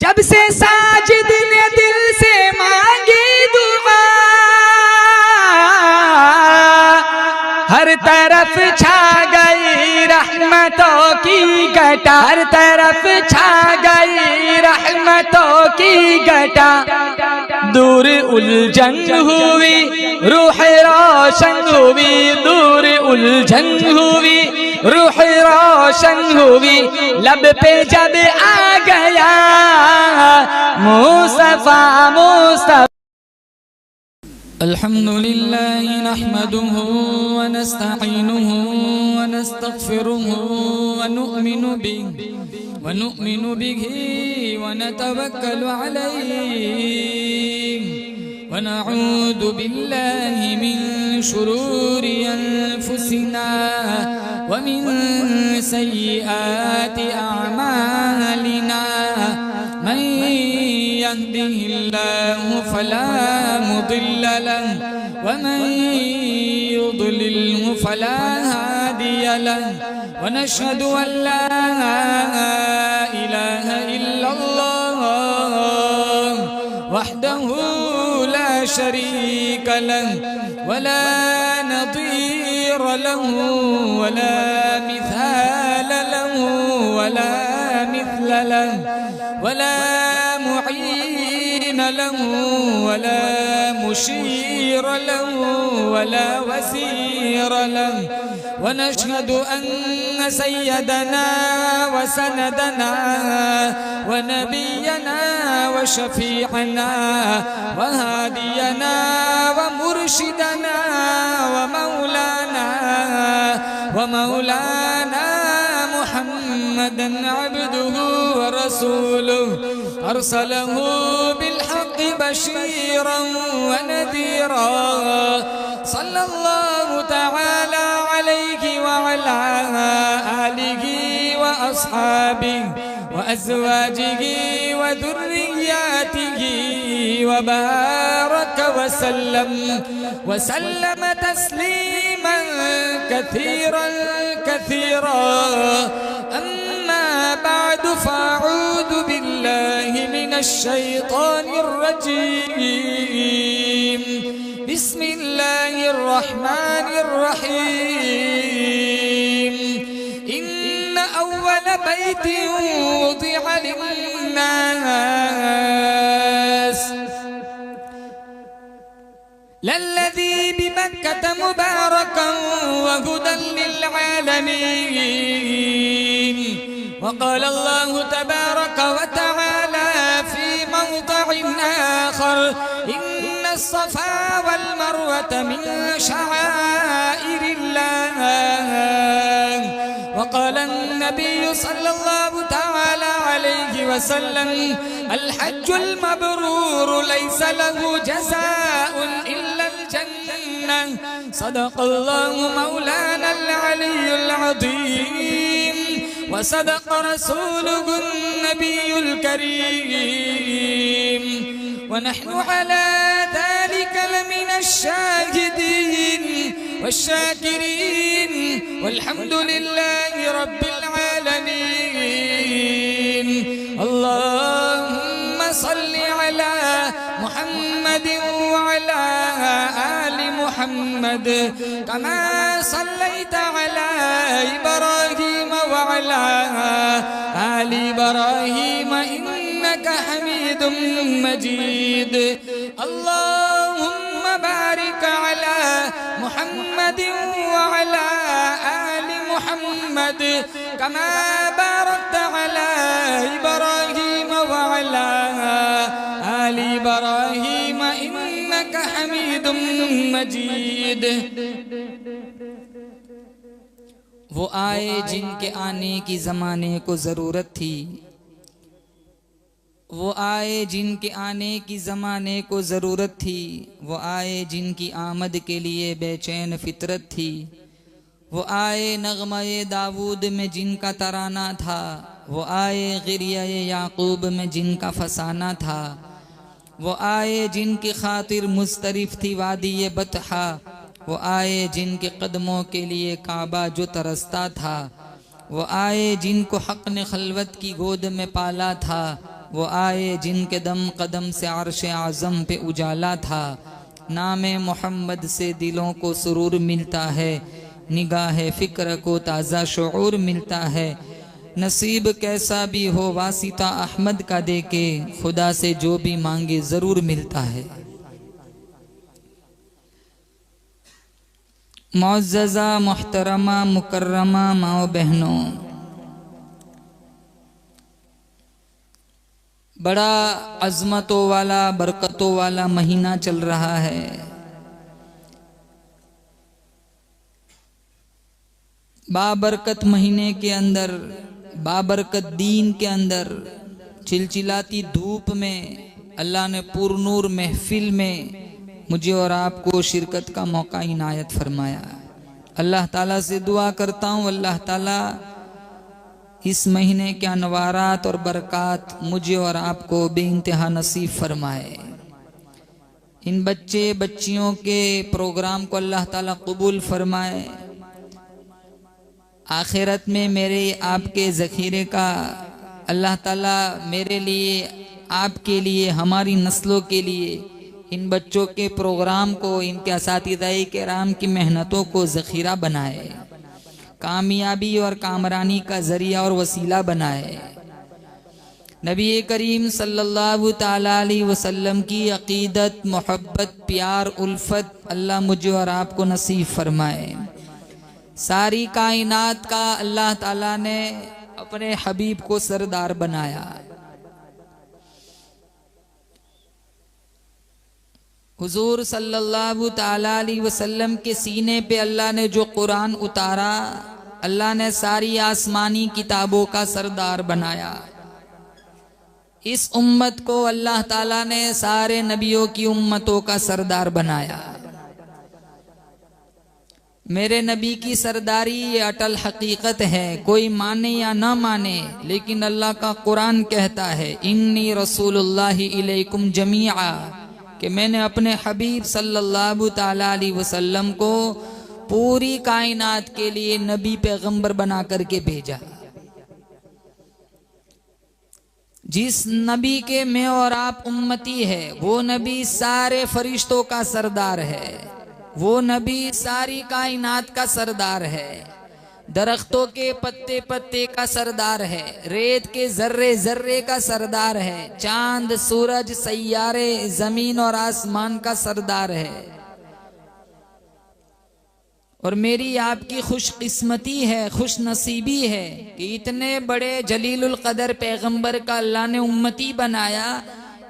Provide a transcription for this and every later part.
जब से साजिद ने दिल से मांगी दुआ, हर तरफ छा गई रहमतों की घटा, हर तरफ छा गई रहमतों की घटा। दूर उलझन हुई रूह रोशन हुई, दूर उलझन हुई रूह रोशन हुई। लब पे जब आ गया मुस्तफा मुस्तफा। अल्हम्दुलिल्लाह नहमदुहु व नस्तईनुहु व नस्तगफिरुहु व नु'मिनु बिही व नतवक्कलु अलैहि व नऊदु बिल्लाहि मिन शुरूरि अनफुसिना व मिन सय्यिआति अअमालिना। मन यहदिहिल्लाहु फला मुदिल्ल लहु व मन युद्लिल्हु फला हादिय लहु। व नशहदु अन ला इलाहा इल्लल्लाह वहदहु ला शरीक लहु व ला नज़ीर लहु व ला मिसाल लहु व ला मिस्ल लहु व ला मुईन लहु व ला मुशीर लहु व ला वसीर लहु। व नशहदु अन्न सय्यदना व सनदना व नबियना व शफीअना व हादियना व मुर्शिदना व मौलाना मुहम्मदन अब्दुहु व रसूलुहु अरसलहु बिलहक़्क़ि बशीरन व नज़ीरा। सल्लल्लाहु तआला अलैहि व अला आलिहि व अस्हाबिहि व अज़वाजिहि व ज़ुर्रिय्यतिहि व बारक व सल्लम तस्लीमन कसीरन कसीरा। अम्मा बअद फ़अऊज़ु बिल्लाहि मिनश शैतानिर रजीम। बिस्मिल्लाहिर रहमानिर रहीम। इन्न अव्वल बैतिन वुदिअ लिन्नास लल्लज़ी बिमक्कत मुबारकन व हुदन लिलआलमीन। वक़ाल अल्लाहु तबारक व तआला फ़ी मौज़िअ आख़र इन्न अस्सफ़ा वल मरवत मिन शआइरिल्लाह। वक़ाल अन्नबिय्यु सल्लल्लाहु तआला अलैहि वसल्लम अल हज्जुल मब्रूर लैसा लहु जज़ाउन इल्लल जन्नह। सदक़ल्लाहु मौलानल अलियुल अज़ीम व सदक़ रसूलुहुन नबियुल करीम। व नहनु अला ज़ालिका लमिनश शाहिदीन वश्शाकिरीन वल्हम्दुलिल्लाहि रब्बिल आलमीन। अल्लाहुम्मा सल्लि अला मुहम्मदिन व अला आलि मुहम्मद कमा सल्लैता अला इब्राहीम व अला आलि इब्राहीम इन्नका हमीदुम मजीद। अल्लाहुम्मा बारिक अला मुहम्मदिन व अला आलि मुहम्मद कमा बारकता अला इब्राहीम व अला आलि इब्राहीम इन्नका हमीदुम मजीद। वो आए जिनके आने की ज़माने को ज़रूरत थी, वो आए जिनके आने की ज़माने को ज़रूरत थी, वो आए जिनकी आमद के लिए बेचैन फितरत थी। वो आए नग़्मा-ए दाऊद में जिनका तराना था, वो आए गिरिया-ए याक़ूब में जिनका फसाना था। वो आए जिनकी खातिर मुस्तरिफ थी वादी-ए बतहा, वो आए जिनके कदमों के लिए काबा जो तरसता था। वो आए जिनको हक़ ने खलवत की गोद में पाला था, वो आए जिनके दम कदम से अर्श आज़म पे उजाला था। नाम मोहम्मद से दिलों को सुरूर मिलता है, निगाह फ़िक्र को ताज़ा शऊर मिलता है। नसीब कैसा भी हो वासिता अहमद का देके, खुदा से जो भी मांगे ज़रूर मिलता है। मुअज़्ज़ज़ा मुहतरमा मुकर्रमा माओ बहनों, बड़ा अज़मतों वाला बरकतों वाला महीना चल रहा है। बाबरकत महीने के अंदर, बाबरकत दीन के अंदर, चिलचिलाती धूप में अल्लाह ने पुरनूर महफिल में मुझे और आपको शिरकत का मौका इनायत फरमाया। अल्लाह ताला से दुआ करता हूँ, अल्लाह ताला इस महीने के अनवारात और बरक़ात मुझे और आपको बेइंतहा नसीब फरमाए। इन बच्चे बच्चियों के प्रोग्राम को अल्लाह ताला कबूल फरमाए। आखिरत में मेरे आपके ज़ख़ीरे का अल्लाह ताला मेरे लिए, आपके लिए, हमारी नस्लों के लिए इन बच्चों के प्रोग्राम को, इनके असातिज़ाए किराम की मेहनतों को ज़ख़ीरा बनाए, कामयाबी और कामरानी का ज़रिया और वसीला बनाए। नबी करीम सल्लल्लाहु ताला अलैहि वसल्लम की अक़ीदत, मोहब्बत, प्यार, उल्फत अल्लाह मुझे और आपको नसीब फरमाए। सारी कायनात का अल्लाह ताला ने अपने हबीब को सरदार बनाया। हुजूर सल्लल्लाहु ताला अलैहि वसल्लम के सीने पे अल्लाह ने जो कुरान उतारा, अल्लाह ने सारी आसमानी किताबों का सरदार बनाया। इस उम्मत को अल्लाह ताला ने सारे नबियों की उम्मतों का सरदार बनाया। मेरे नबी की सरदारी ये अटल हकीकत है, कोई माने या ना माने, लेकिन अल्लाह का कुरान कहता है इन्नी रसूलुल्लाहि इलैकुम जमीआ, कि मैंने अपने हबीब सल्लल्लाहु ताला अलैहि वसल्लम को पूरी कायनात के लिए नबी पैगंबर बना करके भेजा। जिस नबी के मैं और आप उम्मती है, वो नबी सारे फरिश्तों का सरदार है, वो नबी सारी कायनात का सरदार है, दरख्तों के पत्ते पत्ते का सरदार है, रेत के जर्रे जर्रे का सरदार है, चांद सूरज सैयारे जमीन और आसमान का सरदार है। और मेरी आपकी खुशकिस्मती है, खुश नसीबी है कि इतने बड़े जलीलुल कदर पैगंबर का अल्लाह ने उम्मती बनाया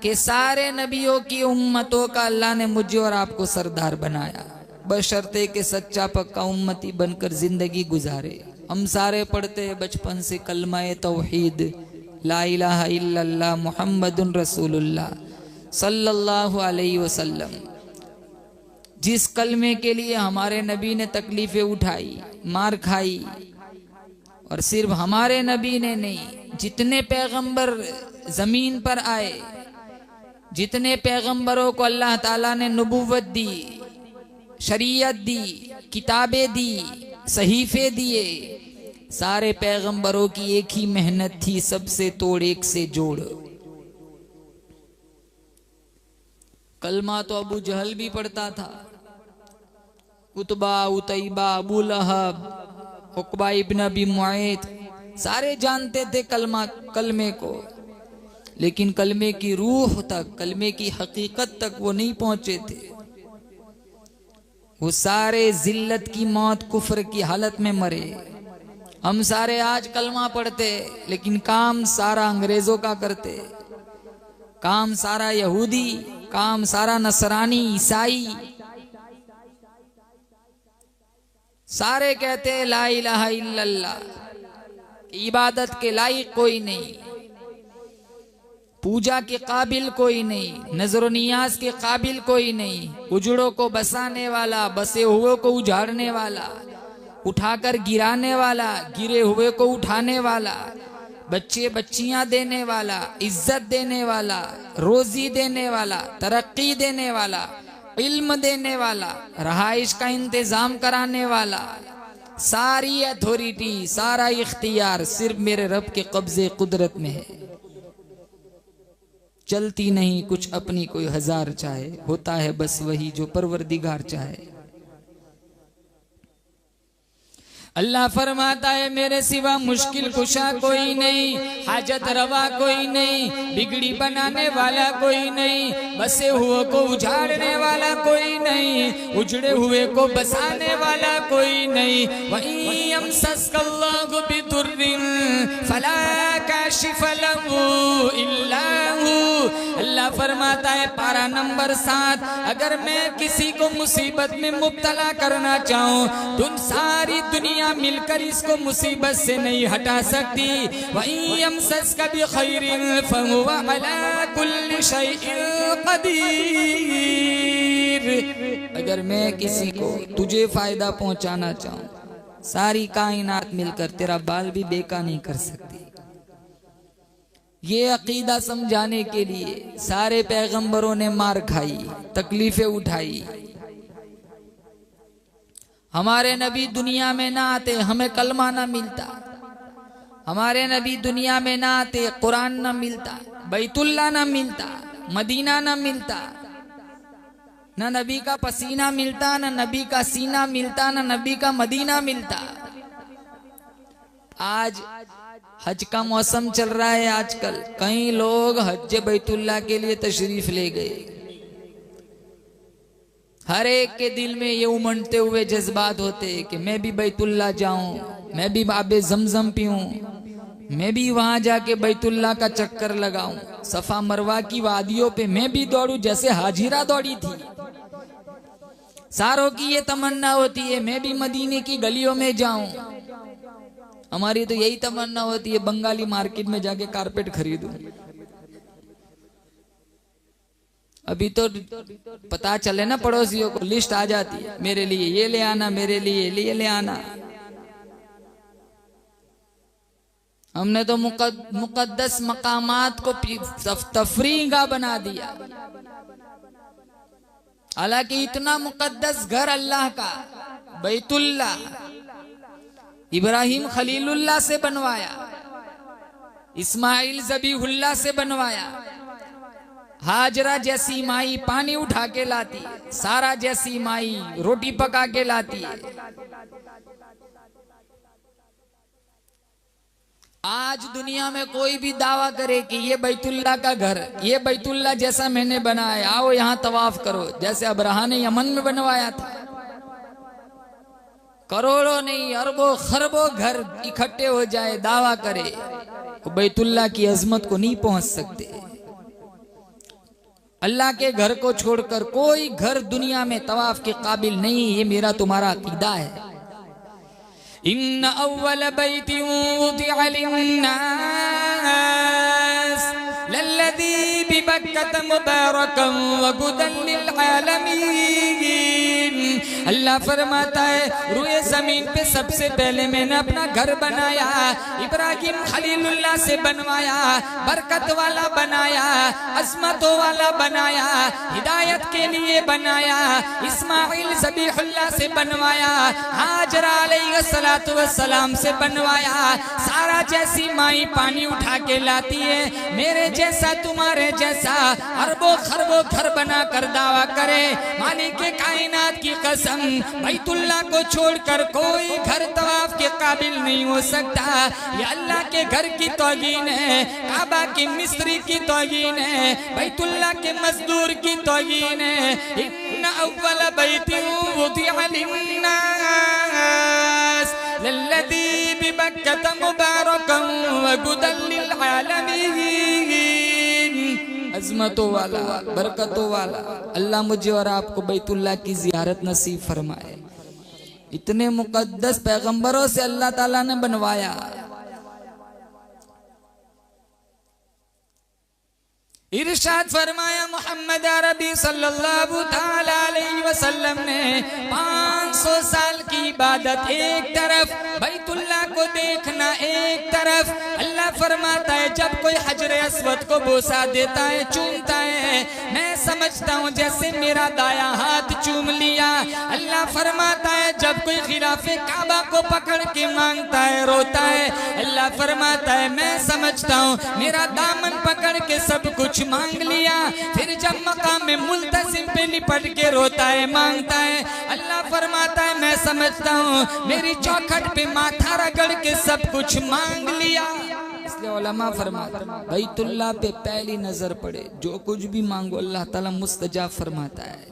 कि सारे नबियों की उम्मतों का अल्लाह ने मुझे और आपको सरदार बनाया, बशर्ते के सच्चा पक्का उम्मती बनकर जिंदगी गुजारे। हम सारे पढ़ते बचपन से कलमाए तौहीद, ला इलाहा इल्लल्लाह मुहम्मदुन रसूलुल्लाह सल्लल्लाहु अलैहि वसल्लम। जिस कलमे के लिए हमारे नबी ने तकलीफें उठाई, मार खाई, और सिर्फ हमारे नबी ने नहीं, जितने पैगंबर जमीन पर आए, जितने पैगंबरों को अल्लाह ताला ने नबूवत दी, शरीयत दी, किताबें दी, सहीफे दिए, सारे पैगंबरों की एक ही मेहनत थी, सबसे तोड़ एक से जोड़। कलमा तो अबू जहल भी पढ़ता था, उतबा, उतैबा, अबू लहब, उकबा इब्न अबी मुआयत, सारे जानते थे कलमे को, लेकिन कलमे की रूह तक, कलमे की हकीकत तक वो नहीं पहुंचे थे। वो सारे जिल्लत की मौत, कुफ्र की हालत में मरे। हम सारे आज कलमा पढ़ते, लेकिन काम सारा अंग्रेजों का करते, काम सारा यहूदी, काम सारा नसरानी, ईसाई, सारे कहते हैं ला इलाहा इल्लल्लाह, इबादत के लायक कोई नहीं, पूजा के काबिल कोई नहीं, नजर नियाज के काबिल कोई नहीं, उजड़ों को बसाने वाला, बसे हुए को उजाड़ने वाला, उठाकर गिराने वाला, गिरे हुए को उठाने वाला, बच्चे बच्चियां देने वाला, इज्जत देने वाला, रोजी देने वाला, तरक्की देने वाला, इल्म देने वाला, रहाइश का इंतजाम कराने वाला, सारी अथॉरिटी, सारा इख्तियार सिर्फ मेरे रब के कब्जे कुदरत में है। चलती नहीं कुछ अपनी कोई हजार चाहे, होता है बस वही जो परवरदिगार चाहे। अल्लाह फरमाता है मेरे सिवा मुश्किल कुशा कोई नहीं, हाजत रवा कोई नहीं, बिगड़ी बनाने वाला कोई नहीं, बसे हुए को उजाड़ने वाला कोई नहीं, उजड़े हुए को बसाने वाला कोई नहीं। वहीं यमसस्कल्लाहु बिदुर्रिन फला काशिफ लहू इल्ला हू। अल्लाह फरमाता है पारा नंबर 7, अगर मैं किसी को मुसीबत में मुब्तला करना चाहूँ तो सारी दुनिया मिलकर इसको मुसीबत से नहीं हटा सकती। वहीं यमसस्का बिखैरिन फहुवा अला कुल्लि शैइन कदीर। अगर मैं किसी को तुझे फायदा पहुंचाना चाहूं, सारी कायनात मिलकर तेरा बाल भी बेका नहीं कर सकती। ये अकीदा समझाने के लिए सारे पैगंबरों ने मार खाई, तकलीफें उठाई। हमारे नबी दुनिया में ना आते हमें कलमा ना मिलता, हमारे नबी दुनिया में ना आते कुरान ना मिलता, बैतुल्ला ना मिलता, मदीना ना मिलता, ना नबी का पसीना मिलता, ना नबी का सीना मिलता, ना नबी का मदीना मिलता। आज हज का मौसम चल रहा है, आजकल कई लोग हज बैतुल्ला के लिए तशरीफ ले गए। हर एक के दिल में ये उमड़ते हुए जज्बात होते कि मैं भी बैतुल्ला जाऊं, मैं भी आबे जमजम पीऊं, मैं भी वहां जाके बैतुल्ला का चक्कर लगाऊं, सफा मरवा की वादियों पे मैं भी दौड़ूं जैसे हाजिरा दौड़ी थी। सारों की ये तमन्ना होती है मैं भी मदीने की गलियों में जाऊं। हमारी तो यही तमन्ना होती है बंगाली मार्केट में जाके कारपेट खरीदूं। अभी तो पता चले ना पड़ोसियों को, लिस्ट आ जाती है मेरे लिए ये ले आना, मेरे लिए ये ले आना। हमने तो मुकद्दस मकामात को तफरीगा बना दिया। हालांकि इतना मुकद्दस घर अल्लाह का बैतुल्ला इब्राहिम खलीलुल्लाह से बनवाया, इस्माइल ज़बीहुल्लाह से बनवाया, हाजरा जैसी माई पानी उठा के लाती है, सारा जैसी माई रोटी पका के लाती है। आज दुनिया में कोई भी दावा करे कि ये बैतुल्ला का घर, ये बैतुल्ला जैसा मैंने बनाया, आओ यहाँ तवाफ करो, जैसे अब्राहा ने यमन में बनवाया था। करोड़ों नहीं अरबों खरबों घर इकट्ठे हो जाए, दावा करे तो बैतुल्ला की अजमत को नहीं पहुंच सकते। अल्लाह के घर को छोड़कर कोई घर दुनिया में तवाफ के काबिल नहीं। ये मेरा तुम्हारा अकीदा है। इन्ना अव्वल बैति वुदिअ लिन्नास लल्लज़ी बिबक्कत मुबारकन व हुदन लिल आलमीन। अल्लाह फरमाता है रुए जमीन पे सबसे पहले मैंने अपना घर बनाया, इब्राहिम खलीलुल्लाह से बनवाया, बरकत वाला बनाया, अज़मतों वाला बनाया, हिदायत के लिए बनाया, इस्माइल ज़बीहुल्लाह से बनवाया, हाजरा अलैहिस्सलातु वस्सलाम से बनवाया। सारा जैसी माई पानी उठा के लाती है, मेरे जैसा तुम्हारे जैसा अरबों खरबों घर बना कर दावा करे मालिक के कायनात की कसम, बैतुल्ला को छोड़कर कोई घर तवाफ के काबिल नहीं हो सकता। ये अल्लाह के घर की तौहीन है, काबा की मिस्री की तौहीन है, बैतुल्ला के मजदूर की तौहीन है। इन्ना अव्वल बैतिन वुदिअ लिन्नास लल्लज़ी बिबक्कत मुबारकन व हुदन लिल आलमीन। अज़मतों वाला, बरकतों वाला अल्लाह मुझे और आपको बैतुल्ला की ज़ियारत नसीब फरमाए। इतने मुकद्दस पैगंबरों से अल्लाह ताला ने बनवाया। इरशाद फरमाया मोहम्मद अरबी सल्लल्लाहु ताला अलैहि वसल्लम ने 500 साल की इबादत एक तरफ, बैतुल्ला को देखना एक तरफ। अल्लाह फरमाता है जब कोई हजरे अस्वद को बोसा देता है, चूमता है, मैं समझता हूँ जैसे मेरा दाया हाथ चूम लिया। अल्लाह फरमाता है जब कोई खिलाफे काबा को पकड़ के मांगता है, रोता है, अल्लाह फरमाता है मैं समझता हूँ मेरा दामन पकड़ के सब कुछ कुछ मांग लिया, फिर जब मकाम में मुल्तसिम पे लिपट के रोता है, मांगता है, अल्लाह फरमाता है मैं समझता हूँ मेरी चौखट पे माथा रगड़ के सब कुछ मांग लिया। इसलिए उलमा फरमाते बैतुल्लाह पे पहली नजर पड़े, जो कुछ भी मांगो अल्लाह ताला मुस्तजाब फरमाता है।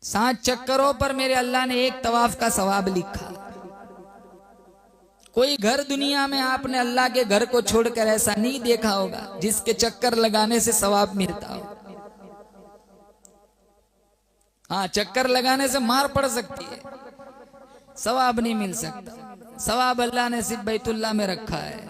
7 चक्करों पर मेरे अल्लाह ने एक तवाफ का सवाब लिखा। कोई घर दुनिया में आपने अल्लाह के घर को छोड़कर ऐसा नहीं देखा होगा जिसके चक्कर लगाने से सवाब मिलता हो। हाँ, चक्कर लगाने से मार पड़ सकती है, सवाब नहीं मिल सकता। सवाब अल्लाह ने सिर्फ बैतुल्लाह में रखा है।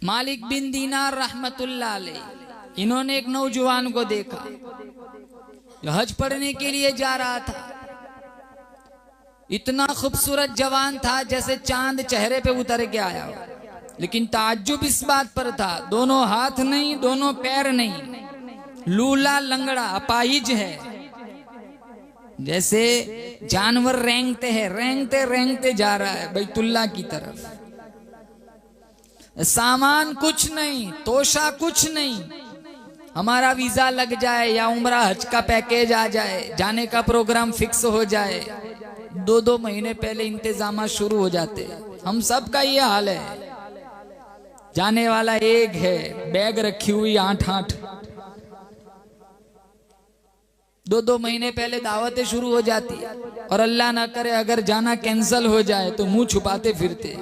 मालिक बिन दीनार रहमतुल्लाह अलैह, इन्होंने एक नौजवान को देखा जो हज पढ़ने के लिए जा रहा था। इतना खूबसूरत जवान था जैसे चांद चेहरे पे उतर के आया हो, लेकिन ताज्जुब इस बात पर था, दोनों हाथ नहीं, दोनों पैर नहीं, लूला लंगड़ा अपाहिज है। जैसे जानवर रेंगते हैं, रेंगते रेंगते जा रहा है बैतुल्लाह की तरफ। सामान कुछ नहीं, तोशा कुछ नहीं। हमारा वीजा लग जाए या उम्रा हज का पैकेज आ जाए, जाने का प्रोग्राम फिक्स हो जाए, 2-2 महीने पहले इंतजाम शुरू हो जाते। हम सब का ये हाल है। जाने वाला एक है, बैग रखी हुई 8-8, 2-2 महीने पहले दावतें शुरू हो जाती। और अल्लाह ना करे अगर जाना कैंसल हो जाए तो मुंह छुपाते फिरते,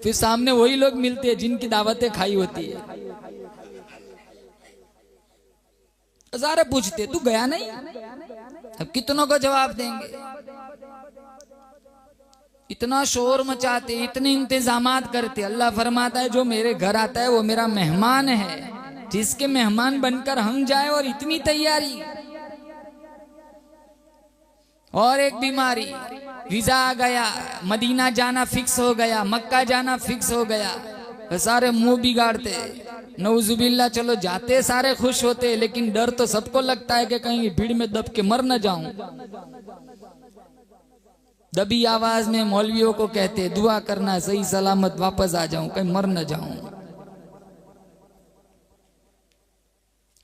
फिर सामने वही लोग मिलते हैं जिनकी दावतें खाई होती है। सारे पूछते तू गया नहीं, अब कितनों को जवाब देंगे। इतना शोर मचाते, इतने इंतजामात करते। अल्लाह फरमाता है जो मेरे घर आता है वो मेरा मेहमान है, जिसके मेहमान बनकर हम जाए। और इतनी तैयारी। और एक बीमारी, वीजा आ गया, मदीना जाना फिक्स हो गया, मक्का जाना फिक्स हो गया, तो सारे मुंह बिगाड़ते। नौजुबिल्ला, चलो जाते सारे खुश होते, लेकिन डर तो सबको लगता है कि कहीं भीड़ में दब के मर न जाऊं। दबी आवाज में मौलवियों को कहते दुआ करना सही सलामत वापस आ जाऊं, कहीं मर न जाऊं।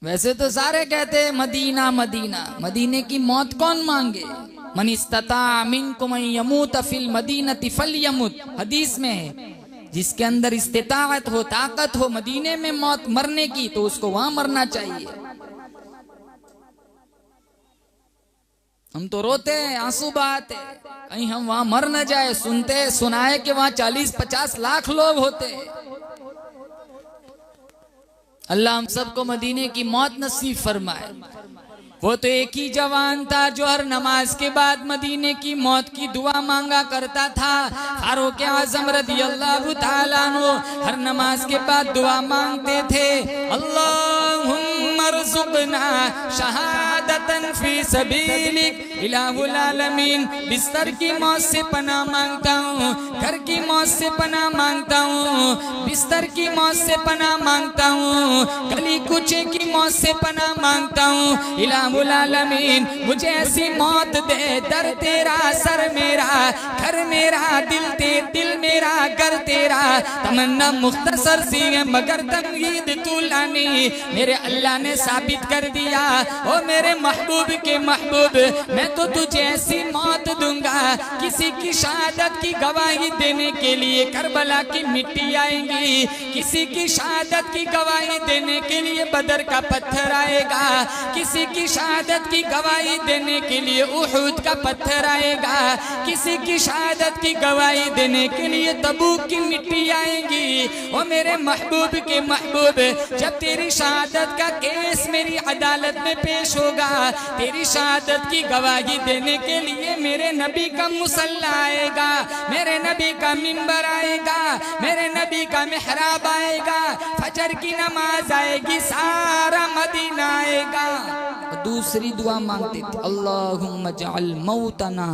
वैसे तो सारे कहते मदीना मदीना, मदीने की मौत कौन मांगे। मन इस्तता मिनकुम अन यमूत फिल मदीनति फलयमुत, हदीस में है जिसके अंदर इस्तिताअत हो, ताकत हो मदीने में मौत मरने की, तो उसको वहां मरना चाहिए। हम तो रोते हैं, आंसू बहाते, कहीं हम वहां मर न जाए। सुनते सुनाए कि वहां 40-50 लाख लोग होते। अल्लाह हम सबको मदीने की मौत नसीब फरमाए। वो तो एक ही जवान था जो हर नमाज के बाद मदीने की मौत की दुआ मांगा करता था। फारूक आज़म रज़ियल्लाहु ताला अन्हु हर नमाज के बाद दुआ मांगते थे, अल्लाहुम्मा रज़ुक़ना शहादतन फी सबीलिक इलाहुल आलमीन। बिस्तर की मौत से पनाह मांगता हूँ, घर की मौत से पनाह मांगता हूँ, बिस्तर की मौत से पनाह मांगता हूँ, गली कूचे की मौत से पनाह मांगता हूँ। इलाहुल आलमीन मुझे ऐसी मौत दे, दर तेरा सर मेरा, घर मेरा, दिल मेरा, घर तेरा। तमन्ना मुख्तसर सी है मगर तमहीद तुलानी। मेरे अल्लाह ने साबित कर दिया, ओ मेरे महबूब के महबूब, मैं तो तुझे ऐसी मौत दूंगा। किसी की शहादत की गवाही देने के लिए करबला की मिट्टी आएगी, किसी की शहादत की गवाही देने के लिए बदर का पत्थर आएगा, किसी की शहादत की गवाही देने के लिए उहुद का पत्थर आएगा, किसी की शहादत की गवाही देने के लिए तबूक की मिट्टी आएगी। ओ मेरे महबूब के महबूब, जब तेरी शहादत का केस मेरी अदालत में पेश होगा, तेरी शहादत की गवाही देने के लिए मेरे नबी का मुसल्ला आएगा, मेरे नबी का मिंबर आएगा, मेरे नबी का मेहराब आएगा, फजर की नमाज आएगी, सारा मदीना आएगा। दूसरी दुआ मांगते थे, अल्लाहुम्मा जअल मौतना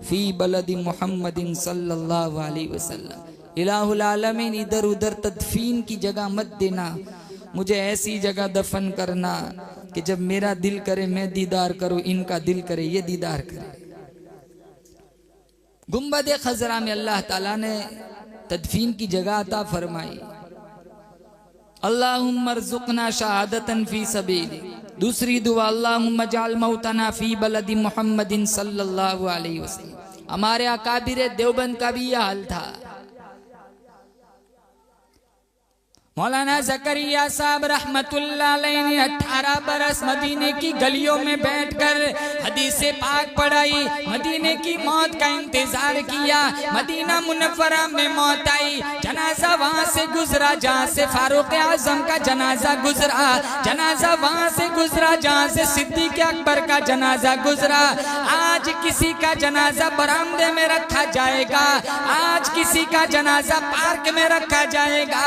फी बलदी मुहम्मदिन सल्लल्लाहु अलैहि वसल्लम। इलाहुल आलमीन इधर उधर तदफीन की जगह मत देना, मुझे ऐसी जगह दफन करना कि जब मेरा दिल करे मैं दीदार करूं, इनका दिल करे ये दीदार करे। गुंबद खजरा में अल्लाह ताला ने तदफीन की जगह अता फरमाई। अल्लाहुम्मा अर्ज़ुक़ना शहादतन फी सबीली। दूसरी दुआ अल्लाहुम्मा जअल मौतना फी बलदि मुहम्मदिन सल्लल्लाहु अलैहि वसल्लम। हमारे अकाबिर देवबंद का भी यह हाल था। मौलाना ज़करिया साहब रहमतुल्लाह अलैहि ने 18 बरस मदीने की गलियों में बैठकर हदीसे पाक पढ़ाई, मदीने की मौत का इंतजार किया। मदीना मुनव्वरा में मौत आई, जनाजा वहां से गुजरा जहां से फारूक आजम का जनाजा गुजरा, जनाजा वहां से गुजरा जहां से सिद्दीक अकबर का जनाजा गुजरा। आज किसी का जनाजा बरामदे में रखा जाएगा, आज किसी का जनाजा पार्क में रखा जाएगा,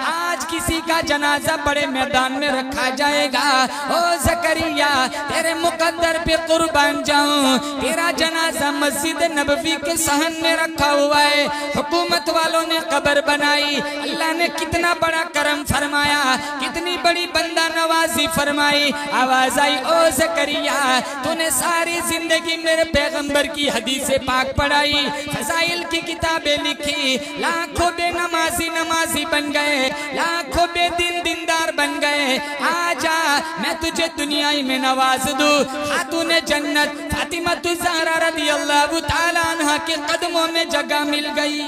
आज किसी का जनाजा बड़े मैदान में रखा जाएगा। ओ ज़करिया तेरे मुकद्दर पे कुर्बान जाऊं, तेरा जनाजा मस्जिद नबवी के सहन में रखा हुआ है। हुकूमत वालों ने कब्र बनाई, अल्लाह ने कितना बड़ा करम फरमाया, कितनी बड़ी बंदा नवाजी फरमाई। आवाज आई ओ ज़करिया तूने सारी जिंदगी मेरे पैगंबर की हदीसे पाक पढ़ाई, फज़ाइल की किताबें लिखी, लाखों बेनमाजी नमाजी बन गए, लाखों बेदीन दीनदार बन गए। आजा मैं तुझे दुनिया में नवाज दूं। खातूने जन्नत फातिमा ज़हरा रज़ियल्लाहु ताला अन्हा के कदमों में जगह मिल गई।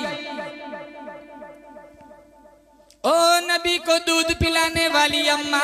ओ नबी को दूध पिलाने वाली अम्मा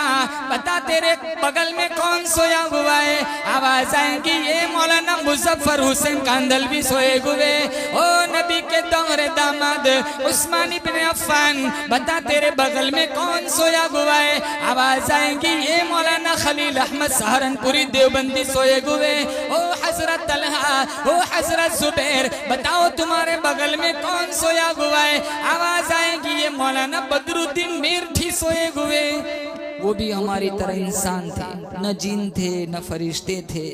बता तेरे बगल में कौन सोया हुआ है। आवाज आएगी ये मौलाना मुजफ्फर हुसैन कांदलवी सोए हुए। ओ नबी के दोहरे दामाद उस्मान इब्न अफ्फान बता तेरे बगल में कौन सोया हुआ है। आवाज आएगी ये मौलाना खलील अहमद सहारनपुरी देवबंदी सोए हुए। ओ हजरत तलहा, ओ हजरत जुबैर बताओ तुम्हारे बगल में कौन सोया हुआ है। आवाज आएगी ये मौलाना बदरुद्दीन मेरठी सोए हुए। वो भी हमारी तरह इंसान थे, न जिन थे न फरिश्ते थे,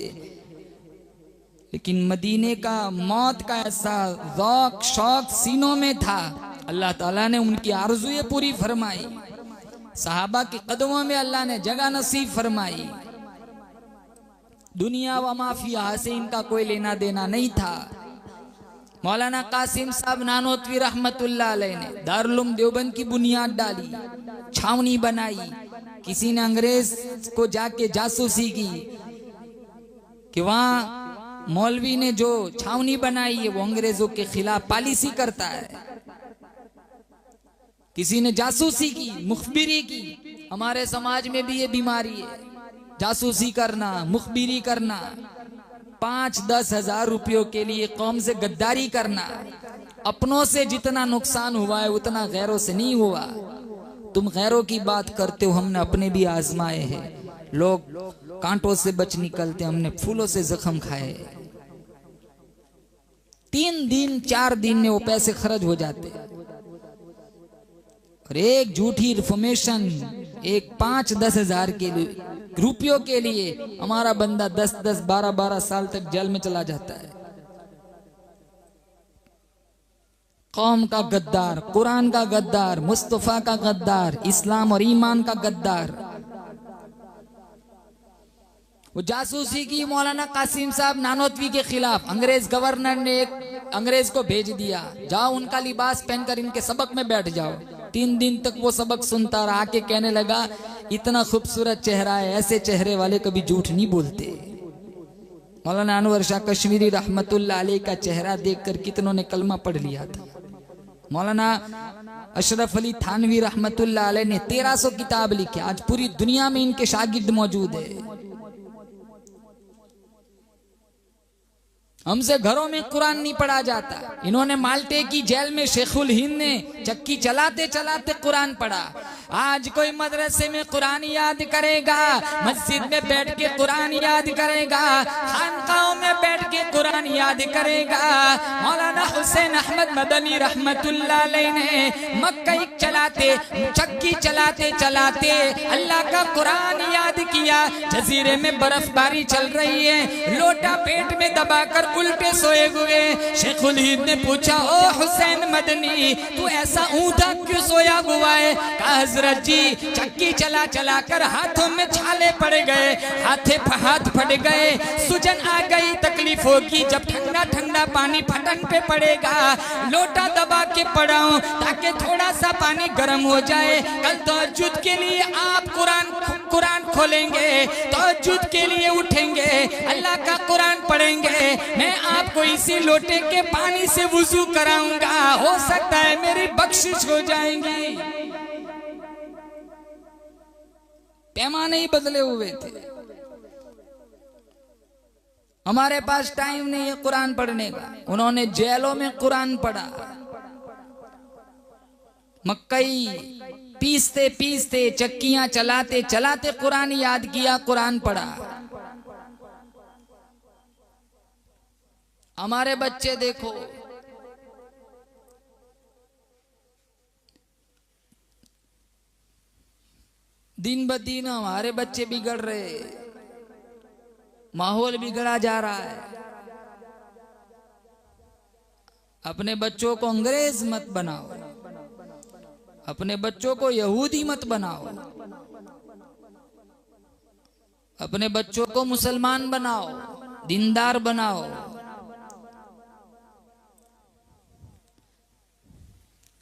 लेकिन मदीने का मौत का ऐसा ज़ौक़ शौक सीनों में था। अल्लाह ताला ने उनकी आरज़ुएं पूरी फरमाई, सहाबा के कदमों में अल्लाह ने जगह नसीब फरमाई। दुनिया व माफिया से इनका कोई लेना देना नहीं था। मौलाना कासिम साहब नानोतवी रहमतुल्लाह अलैह ने दारुल उलूम देवबंद की बुनियाद डाली, छावनी बनाई। किसी ने अंग्रेज को जाके जासूसी की कि वहां मौलवी ने जो छावनी बनाई है वो अंग्रेजों के खिलाफ पॉलिसी करता है। किसी ने जासूसी की, मुखबिरी की। हमारे समाज में भी ये बीमारी है, जासूसी करना, मुखबिरी करना, 5-10 हजार रुपयों के लिए कौम से गद्दारी करना। अपनों से जितना नुकसान हुआ है उतना गैरों से नहीं हुआ। तुम गैरों की बात करते हो, हमने अपने भी आजमाए हैं। लोग कांटों से बच निकलते, हमने फूलों से जख्म खाए। 3 दिन 4 दिन में वो पैसे खर्च हो जाते। और एक झूठी इन्फॉर्मेशन, एक 5-10 हजार के लिए रुपयों के लिए हमारा बंदा 10-10 12-12 साल तक जेल में चला जाता है। कौम का गद्दार, कुरान का गद्दार, मुस्तफा का गद्दार, इस्लाम और ईमान का गद्दार। वो जासूसी की मौलाना कासिम साहब नानोतवी के खिलाफ। अंग्रेज गवर्नर ने एक अंग्रेज को भेज दिया, जाओ उनका लिबास पहनकर इनके सबक में बैठ जाओ। 3 दिन तक वो सबक सुनता रहा, आके कहने लगा इतना खूबसूरत चेहरा है, ऐसे चेहरे वाले कभी झूठ नहीं बोलते। मौलाना अनवर शाह कश्मीरी रहमतुल्लाह अलैह का चेहरा देखकर कितनों ने कलमा पढ़ लिया था। मौलाना अशरफ अली थानवी रहमतुल्लाह अलैह ने 1300 किताब लिखे। आज पूरी दुनिया में इनके शागिर्द मौजूद है। हमसे घरों में कुरान नहीं पढ़ा जाता। इन्होंने माल्टे की जेल में शेखुल हिंद ने चक्की चलाते चलाते कुरान पढ़ा। आज कोई मदरसे में कुरान याद करेगा, मस्जिद में बैठ के कुरान याद करेगा, खानकाहों में बैठ के कुरान याद करेगा। मौलाना हुसैन अहमद मदनी रहमतुल्लाह अलैह ने मक्का चला चलाते चक्की चलाते चलाते अल्लाह का कुरान याद किया। जजीरे में बर्फबारी चल रही है, लोटा पेट में दबाकर उल्टे सोए हुए। शेखुल हिंद ने पूछा, ओ हुसैन मदनी, तू ऐसा ऊंधा क्यों सोया हुआ है? कहा हजरत जी, चक्की चला चला कर हाथों में छाले पड़ गए, हाथ फट गए, सूजन आ गई, तकलीफ होगी। जब ठंडा ठंडा पानी फटन पे पड़ेगा, लोटा दबा के पड़ाऊं ताकि थोड़ा सा पानी गर्म हो जाए। कल तहज्जुद के लिए आप कुरान खोलेंगे, तहज्जुद के लिए उठेंगे, अल्लाह का कुरान पढ़ेंगे, मैं आपको इसी लोटे के पानी से वुजू कराऊंगा, हो सकता है मेरी बख्शिश हो जाएंगी। पैमाने ही बदले हुए थे। हमारे पास टाइम नहीं है कुरान पढ़ने का। उन्होंने जेलों में कुरान पढ़ा, मक्कई पीसते पीसते, चक्कियां चलाते चलाते कुरान याद किया, कुरान पढ़ा। हमारे बच्चे देखो, दिन ब दिन हमारे बच्चे बिगड़ रहे, माहौल बिगड़ा जा रहा है। अपने बच्चों को अंग्रेज मत बनाओ, अपने बच्चों को यहूदी मत बनाओ, अपने बच्चों को मुसलमान बनाओ, दीनदार बनाओ।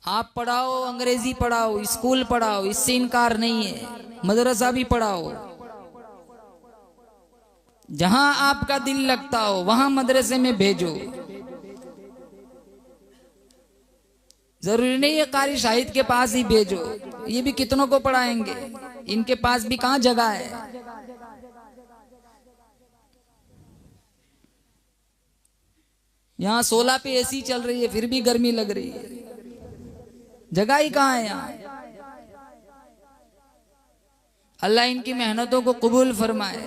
आप पढ़ाओ, अंग्रेजी पढ़ाओ, स्कूल पढ़ाओ, इससे इनकार नहीं है, मदरसा भी पढ़ाओ। जहां आपका दिल लगता हो वहां मदरसे में भेजो। जरूरी नहीं है कारी शाहिद के पास ही भेजो, ये भी कितनों को पढ़ाएंगे, इनके पास भी कहां जगह है। यहाँ 16 पे एसी चल रही है, फिर भी गर्मी लग रही है, जगह ही कहां है यहाँ। अल्लाह इनकी मेहनतों को कबूल फरमाए।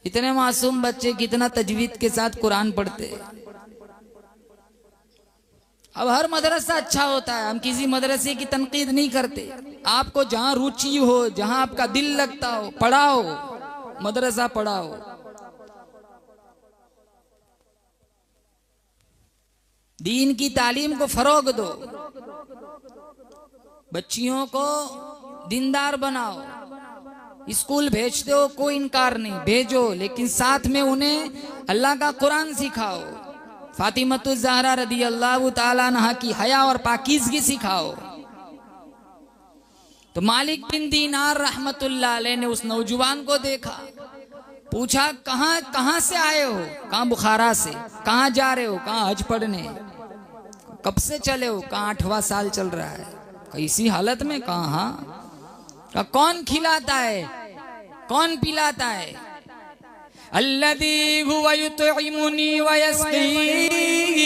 इतने मासूम बच्चे कितना तजवीद के साथ कुरान पढ़ते। अब हर मदरसा अच्छा होता है, हम किसी मदरसे की तनकीद नहीं करते। आपको जहां रुचि हो, जहां आपका दिल लगता हो, पढ़ाओ, मदरसा पढ़ाओ। दीन की तालीम को फरोग दो, बच्चियों को दीनदार बनाओ। स्कूल भेजते हो, कोई इनकार नहीं, भेजो, लेकिन साथ में उन्हें अल्लाह का कुरान सिखाओ। फातिमतुज़ ज़हरा रदी अल्लाह ताला अन्हा की हया और पाकीज़गी सिखाओ। तो मालिक बिन दीनार रहमतुल्लाह अलैह ने उस नौजवान को देखा, पूछा, कहां से आए हो? कहां? बुखारा से। कहां जा रहे हो? कहां? हज पढ़ने। कब से चले हो? कहां? 8वां साल चल रहा है। कैसी हालत में? कहां? कौन खिलाता है, कौन पिलाता है? अल्लज़ी हुवा युतइमुनी व यस्कीन,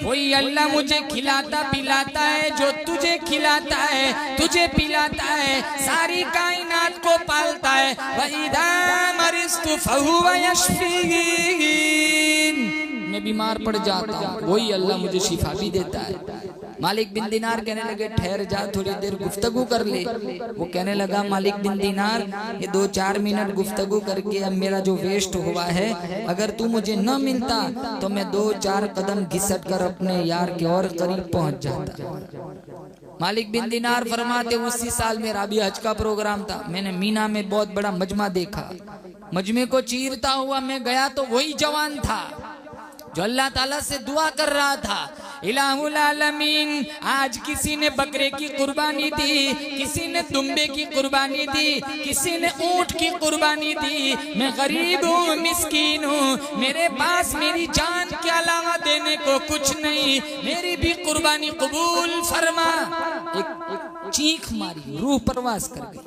वही अल्लाह मुझे खिलाता पिलाता है जो तुझे खिलाता है, तुझे पिलाता है, सारी कायनात को पालता है। व इज़ा मरिज़तु फहुवा यशफ़ीन, मैं बीमार पड़ जाता हूँ, वही अल्लाह मुझे शिफा भी देता है। मालिक बिन दीनार कहने लगे, ठहर जा, थोड़ी देर गुफ्तगू कर ले। वो कहने लगा, मालिक बिन दीनार, ये 2-4 मिनट गुफ्तगू करके अब मेरा जो वेस्ट हुआ है, अगर तू मुझे न मिलता तो मैं 2-4 कदम घिसट कर अपने यार के और करीब पहुंच जाता। मालिक बिन दीनार फरमाते, उसी साल मेरा भी हज का प्रोग्राम था। मैंने मीना में बहुत बड़ा मजमा देखा, मजमे को चीरता हुआ मैं गया तो वही जवान था जो अल्लाह ताला से दुआ कर रहा था, इलाहुल आलमीन, आज किसी ने बकरे की कुर्बानी दी, किसी ने दुम्बे की कुर्बानी दी, किसी ने ऊंट की कुर्बानी दी। मैं गरीब हूँ, मिस्कीन हूँ, मेरे पास मेरी जान के अलावा देने को कुछ नहीं, मेरी भी कुर्बानी कबूल फरमा। एक चीख मारी, रूह परवास कर गई।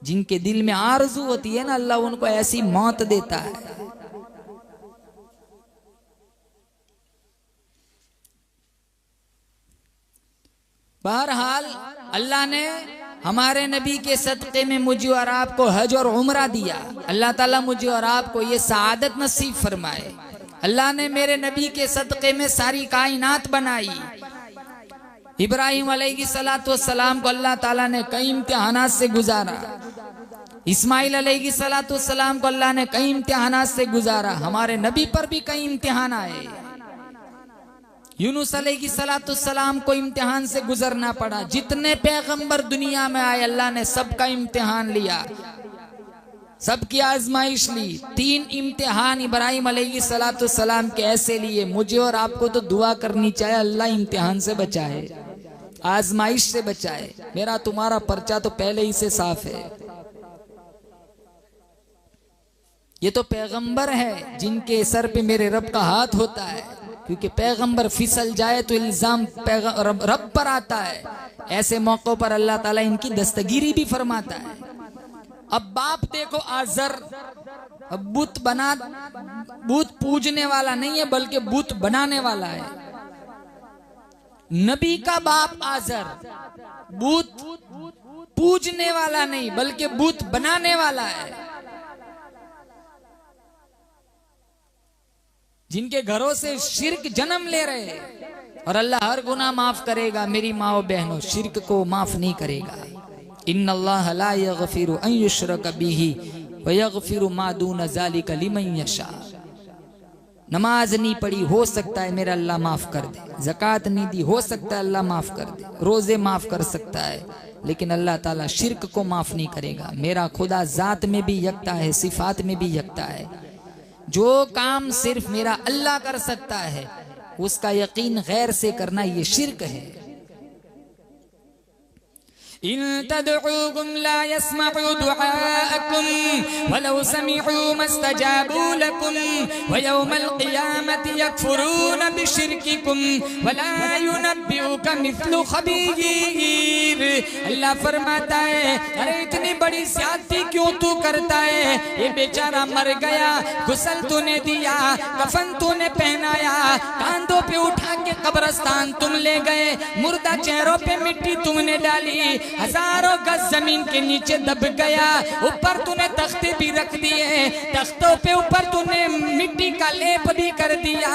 जिनके दिल में आरज़ू होती है ना, अल्लाह उनको ऐसी मौत देता है। बहरहाल अल्लाह ने हमारे नबी के सदक़े में मुझे और आपको हज और उम्रा दिया। अल्लाह ताला मुझे और आपको ये सआदत नसीब फरमाए। अल्लाह ने मेरे नबी के सदक़े में सारी कायनात बनाई। इब्राहिम अलैहिस्सलाम को अल्लाह ताला ने कई इम्तिहानात से गुजारा। इस्माइल अलैहिस्सलाम को अल्लाह ने कई इम्तिहानात से गुजारा। हमारे नबी पर भी कई इम्तिहान आए। यूनुस अलैहिस्सलाम को इम्तिहान से गुजरना पड़ा। जितने पैगंबर दुनिया में आए अल्लाह ने सबका इम्तिहान लिया, सबकी आजमाइश ली। 3 इम्तिहान इब्राहिम अलैहिस्सलाम के ऐसे लिए। मुझे और आपको तो दुआ करनी चाहिए अल्लाह इम्तिहान से बचाए, आजमाइश से बचाए। मेरा तुम्हारा पर्चा तो पहले ही से साफ है। ये तो पैगंबर है जिनके सर पे मेरे रब का हाथ होता है, क्योंकि पैगंबर फिसल जाए तो इल्जाम रब पर आता है। ऐसे मौकों पर अल्लाह ताला इनकी दस्तगीरी भी फरमाता है। अब बाप देखो आजर, अब बुत पूजने वाला नहीं है बल्कि बुत बनाने वाला है। नबी का बाप आजर बुत पूजने वाला नहीं बल्कि बुत बनाने वाला है। जिनके घरों से शिर्क जन्म ले रहे हैं। और अल्लाह हर गुनाह माफ करेगा। मेरी माओ बहनों, शिर्क को माफ नहीं करेगा। इन्नल्लाह ला यगफिरु अन युश्रक बिही व यगफिरु मा दून ज़ालिका लिमन यशा। नमाज नहीं पढ़ी, हो सकता है मेरा अल्लाह माफ कर दे। ज़कात नहीं दी, हो सकता है अल्लाह माफ कर दे। रोजे माफ कर सकता है, लेकिन अल्लाह ताला शिर्क को माफ नहीं करेगा। मेरा खुदा जात में भी यकता है, सिफात में भी यकता है। जो काम सिर्फ मेरा अल्लाह कर सकता है उसका यकीन गैर से करना ये शिर्क है। इन तदउहुम ला यस्मउ दुआअकुम वलौ समिउ मस्तजाबू लकुम व यौमल क़ियामति यकफुरून बिशिर्किकुम वला युनब्बिउका मिस्लु खबीर। अल्लाह फरमाता है, अरे इतनी बड़ी ज़्यादती क्यों तू करता है? ये बेचारा मर गया, गुस्ल तूने दिया, कफन तूने पहनाया, कांधों पे उठा के कब्रिस्तान तुम ले गए, मुर्दा चेहरों पे मिट्टी तुमने डाली, हजारों गज जमीन के नीचे दब गया, ऊपर तूने तख्ते भी रख दिए, तख्तों पे ऊपर तूने मिट्टी का लेप भी कर दिया।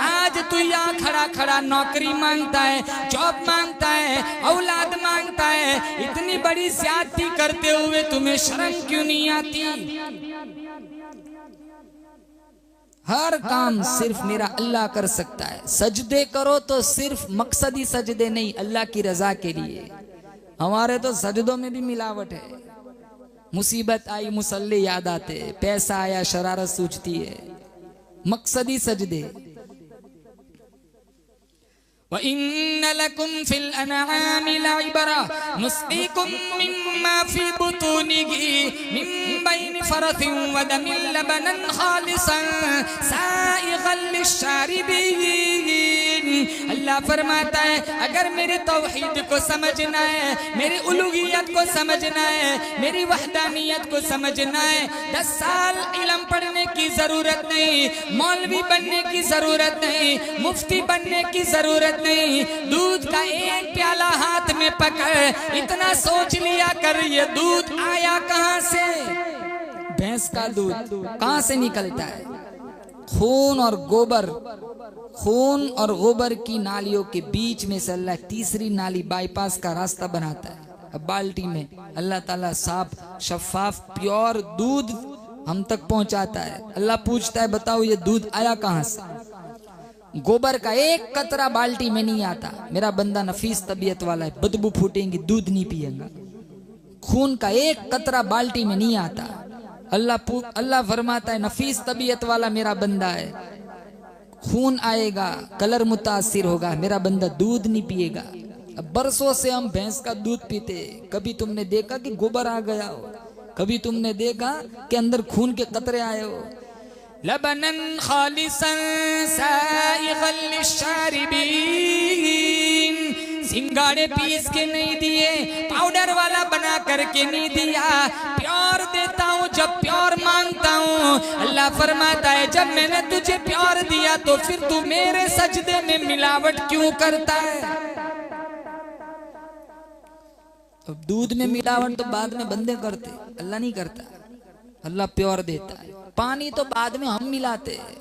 आज तू यहाँ खड़ा खड़ा नौकरी मांगता है, जॉब मांगता है, औलाद मांगता है। इतनी बड़ी ज़्यादती करते हुए तुम्हें शर्म क्यों नहीं आती? हर काम सिर्फ मेरा अल्लाह कर सकता है। सजदे करो तो सिर्फ मकसदी सजदे नहीं, अल्लाह की रजा के लिए। हमारे तो सजदों में भी मिलावट है। मुसीबत आई मुसल्ले याद आते, पैसा आया शरारत सूझती है। मकसदी सजदे। व इन्न लकुम फिल अनआमि लइबरा नुस्कीकुम मिम्मा फी बुतूनिही मिन बैनि फरथिन व दमिन लबनन खालिसन साइगन लिश्शारिबीन। अल्लाह फरमाता है, अगर मेरे तौहीद को समझना है, मेरी उलूहियत को समझना है, मेरी वहदानियत को समझना है, 10 साल इल्म पढ़ने की जरूरत नहीं, मौलवी बनने की जरूरत नहीं, मुफ्ती बनने की जरूरत नहीं। दूध का एक प्याला हाथ में पकड़ इतना सोच लिया कर, ये दूध आया कहां से? भैंस का दूध कहां से निकलता है? खून और गोबर, खून और गोबर की नालियों के बीच में से अल्लाह तीसरी नाली बाईपास का रास्ता बनाता है। अब बाल्टी में अल्लाह ताला साफ शफाफ प्योर दूध हम तक पहुंचाता है। अल्लाह पूछता है, बताओ ये दूध आया कहां से? गोबर का एक कतरा बाल्टी में नहीं आता। मेरा बंदा नफीस तबीयत वाला है, बदबू फूटेंगी, दूध नहीं पिएगा। खून का एक कतरा बाल्टी में नहीं आता। अल्लाह फरमाता है, नफीस तबीयत वाला मेरा बंदा है, खून आएगा, कलर मुतासिर होगा, मेरा बंदा दूध नहीं पिएगा। अब बरसों से हम भैंस का दूध पीते, कभी तुमने देखा कि गोबर आ गया हो? कभी तुमने देखा कि अंदर खून के कतरे आए हो? लबनन खालिसन साइगन लिश्शारिबीन। सिंगाड़े पीस के नहीं दिए, पाउडर वाला बना करके नहीं दिया, प्योर देता हूँ जब प्योर मांगता हूँ। अल्लाह फरमाता है, जब मैंने तुझे प्योर दिया तो फिर तू मेरे सजदे में मिलावट क्यों करता है? अब दूध में मिलावट तो बाद में बंदे करते, अल्लाह नहीं करता। अल्लाह प्योर देता है। पानी तो बाद में हम मिलाते हैं।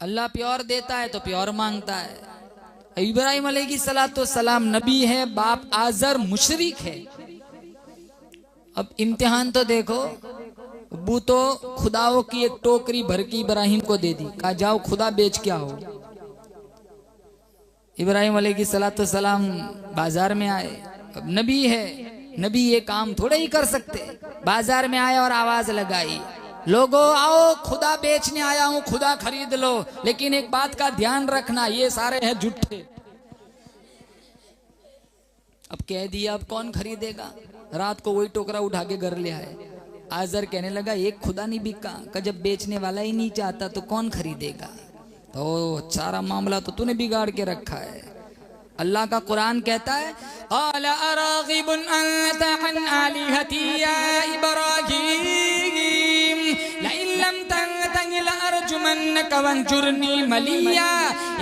अल्लाह प्योर देता है तो प्योर मांगता है। इब्राहिम अलैहिस्सलाम नबी है, बाप आजर मुशरिक है। अब इम्तिहान तो देखो, वो तो खुदाओं की एक टोकरी भर के इब्राहिम को दे दी, कहा जाओ खुदा बेच के आओ। इब्राहिम अलैहिस्सलाम बाजार में आए। अब नबी है, नबी ये काम थोड़े ही कर सकते। बाजार में आए और आवाज लगाई, लोगों आओ खुदा बेचने आया हूं, खुदा खरीद लो, लेकिन एक बात का ध्यान रखना, ये सारे हैं झूठे। अब कह दिया, अब कौन खरीदेगा? रात को वही टोकरा उठा के घर ले आए। आजर कहने लगा एक खुदा नहीं बिका, का जब बेचने वाला ही नहीं चाहता तो कौन खरीदेगा? तो सारा मामला तो तूने बिगाड़ के रखा है। अल्लाह का कुरान कहता है, क़ाला अराग़िबुन अन्त अन आलिहती या इब्राहीम लइन लम तंतहि लअरजुमन्नक वंजुरनी मलिया।